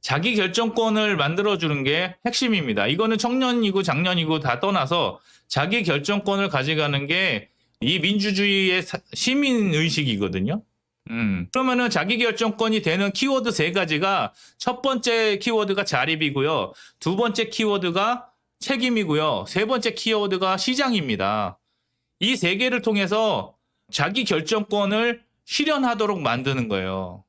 자기 결정권을 만들어주는 게 핵심입니다. 이거는 청년이고 장년이고 다 떠나서 자기 결정권을 가져가는 게 이 민주주의의 시민의식이거든요. 그러면은 자기 결정권이 되는 키워드 세 가지가 첫 번째 키워드가 자립이고요. 두 번째 키워드가 책임이고요. 세 번째 키워드가 시장입니다. 이 세 개를 통해서 자기 결정권을 실현하도록 만드는 거예요.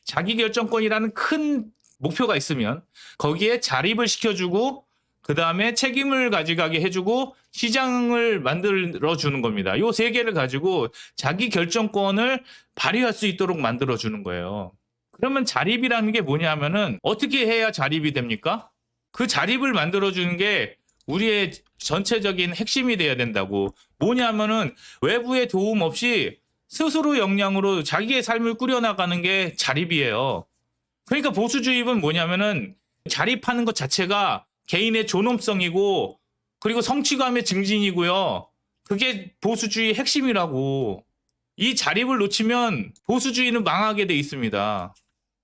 자기 결정권이라는 큰 목표가 있으면 거기에 자립을 시켜주고 그 다음에 책임을 가져가게 해주고 시장을 만들어주는 겁니다. 이 세 개를 가지고 자기 결정권을 발휘할 수 있도록 만들어주는 거예요. 그러면 자립이라는 게 뭐냐면은 어떻게 해야 자립이 됩니까? 그 자립을 만들어주는 게 우리의 전체적인 핵심이 돼야 된다고. 뭐냐면은 외부의 도움 없이 스스로 역량으로 자기의 삶을 꾸려나가는 게 자립이에요. 그러니까 보수주의는 뭐냐면은 자립하는 것 자체가 개인의 존엄성이고 그리고 성취감의 증진이고요. 그게 보수주의 핵심이라고. 이 자립을 놓치면 보수주의는 망하게 돼 있습니다.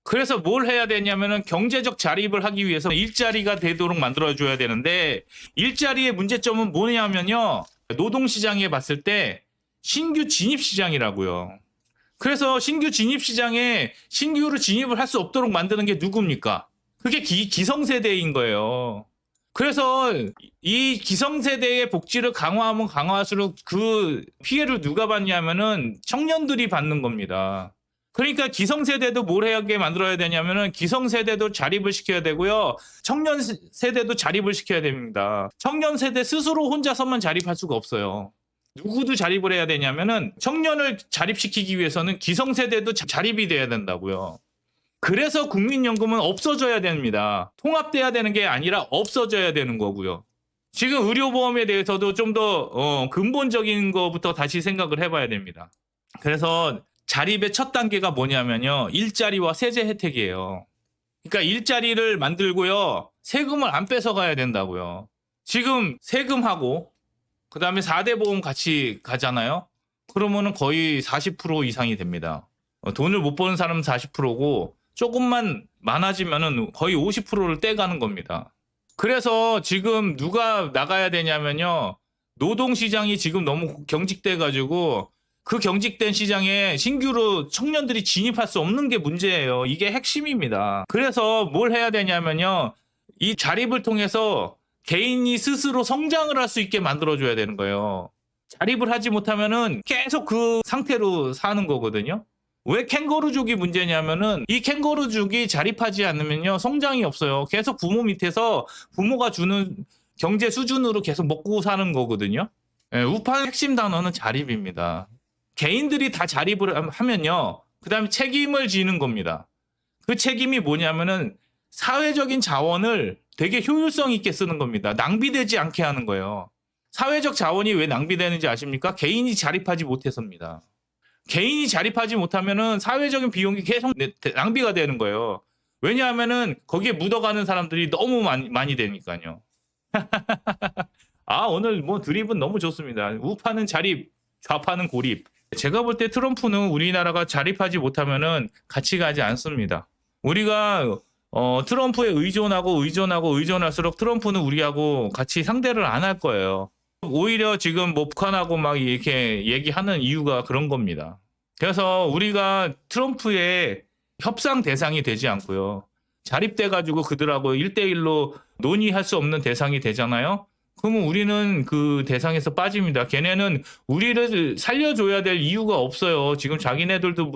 그래서 뭘 해야 되냐면은 경제적 자립을 하기 위해서 일자리가 되도록 만들어줘야 되는데 일자리의 문제점은 뭐냐면요. 노동시장에 봤을 때 신규 진입시장이라고요. 그래서 신규 진입시장에 신규로 진입을 할 수 없도록 만드는 게 누굽니까? 그게 기성세대인 거예요. 그래서 이 기성세대의 복지를 강화하면 강화할수록 그 피해를 누가 받냐면은 청년들이 받는 겁니다. 그러니까 기성세대도 뭘 하게 만들어야 되냐면은 기성세대도 자립을 시켜야 되고요. 청년 세대도 자립을 시켜야 됩니다. 청년 세대 스스로 혼자서만 자립할 수가 없어요. 누구도 자립을 해야 되냐면은 청년을 자립시키기 위해서는 기성세대도 자립이 돼야 된다고요. 그래서 국민연금은 없어져야 됩니다. 통합돼야 되는 게 아니라 없어져야 되는 거고요. 지금 의료보험에 대해서도 좀 더 근본적인 것부터 다시 생각을 해봐야 됩니다. 그래서 자립의 첫 단계가 뭐냐면요. 일자리와 세제 혜택이에요. 그러니까 일자리를 만들고요. 세금을 안 뺏어가야 된다고요. 지금 세금하고 그다음에 4대 보험 같이 가잖아요. 그러면은 거의 40% 이상이 됩니다. 돈을 못 버는 사람은 40%고 조금만 많아지면은 거의 50%를 떼가는 겁니다. 그래서 지금 누가 나가야 되냐면요. 노동시장이 지금 너무 경직돼 가지고 그 경직된 시장에 신규로 청년들이 진입할 수 없는 게 문제예요. 이게 핵심입니다. 그래서 뭘 해야 되냐면요. 이 자립을 통해서 개인이 스스로 성장을 할 수 있게 만들어줘야 되는 거예요. 자립을 하지 못하면은 계속 그 상태로 사는 거거든요. 왜 캥거루족이 문제냐면은 이 캥거루족이 자립하지 않으면요 성장이 없어요. 계속 부모 밑에서 부모가 주는 경제 수준으로 계속 먹고 사는 거거든요. 우파의 핵심 단어는 자립입니다. 개인들이 다 자립을 하면요 그 다음에 책임을 지는 겁니다. 그 책임이 뭐냐면은 사회적인 자원을 되게 효율성 있게 쓰는 겁니다. 낭비되지 않게 하는 거예요. 사회적 자원이 왜 낭비되는지 아십니까? 개인이 자립하지 못해서입니다. 개인이 자립하지 못하면은 사회적인 비용이 계속 낭비가 되는 거예요. 왜냐하면은 거기에 묻어가는 사람들이 너무 많이 되니까요. 아, 오늘 뭐 드립은 너무 좋습니다. 우파는 자립, 좌파는 고립. 제가 볼 때 트럼프는 우리나라가 자립하지 못하면은 같이 가지 않습니다. 우리가 트럼프에 의존할수록 트럼프는 우리하고 같이 상대를 안 할 거예요. 오히려 지금 뭐 북한하고 막 이렇게 얘기하는 이유가 그런 겁니다. 그래서 우리가 트럼프의 협상 대상이 되지 않고요. 자립돼가지고 그들하고 1대1로 논의할 수 없는 대상이 되잖아요. 그러면 우리는 그 대상에서 빠집니다. 걔네는 우리를 살려줘야 될 이유가 없어요. 지금 자기네들도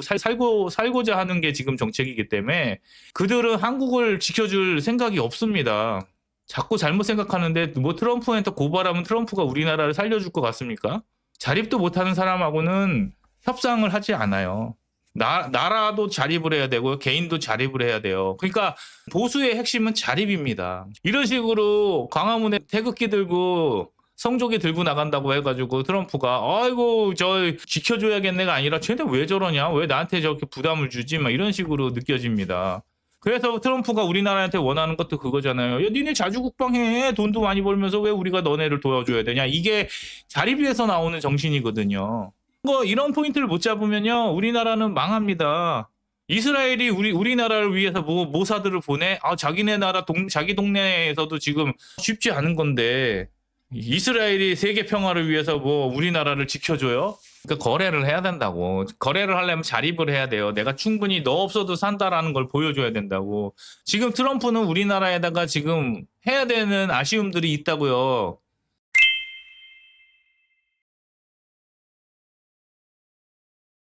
살고자 하는 게 지금 정책이기 때문에 그들은 한국을 지켜줄 생각이 없습니다. 자꾸 잘못 생각하는데 뭐 트럼프한테 고발하면 트럼프가 우리나라를 살려줄 것 같습니까? 자립도 못하는 사람하고는 협상을 하지 않아요. 나라도 자립을 해야 되고 개인도 자립을 해야 돼요. 그러니까 보수의 핵심은 자립입니다. 이런 식으로 광화문에 태극기 들고 성조기 들고 나간다고 해가지고 트럼프가 아이고 저 지켜줘야겠네가 아니라 쟤네 왜 저러냐? 왜 나한테 저렇게 부담을 주지? 막 이런 식으로 느껴집니다. 그래서 트럼프가 우리나라한테 원하는 것도 그거잖아요. 야, 니네 자주국방해. 돈도 많이 벌면서 왜 우리가 너네를 도와줘야 되냐. 이게 자립위에서 나오는 정신이거든요. 이런 포인트를 못 잡으면요. 우리나라는 망합니다. 이스라엘이 우리나라를 위해서 뭐 모사드를 보내? 아, 자기네 나라 자기 동네에서도 지금 쉽지 않은 건데 이스라엘이 세계 평화를 위해서 뭐 우리나라를 지켜줘요? 그러니까 거래를 해야 된다고. 거래를 하려면 자립을 해야 돼요. 내가 충분히 너 없어도 산다라는 걸 보여줘야 된다고. 지금 트럼프는 우리나라에다가 지금 해야 되는 아쉬움들이 있다고요.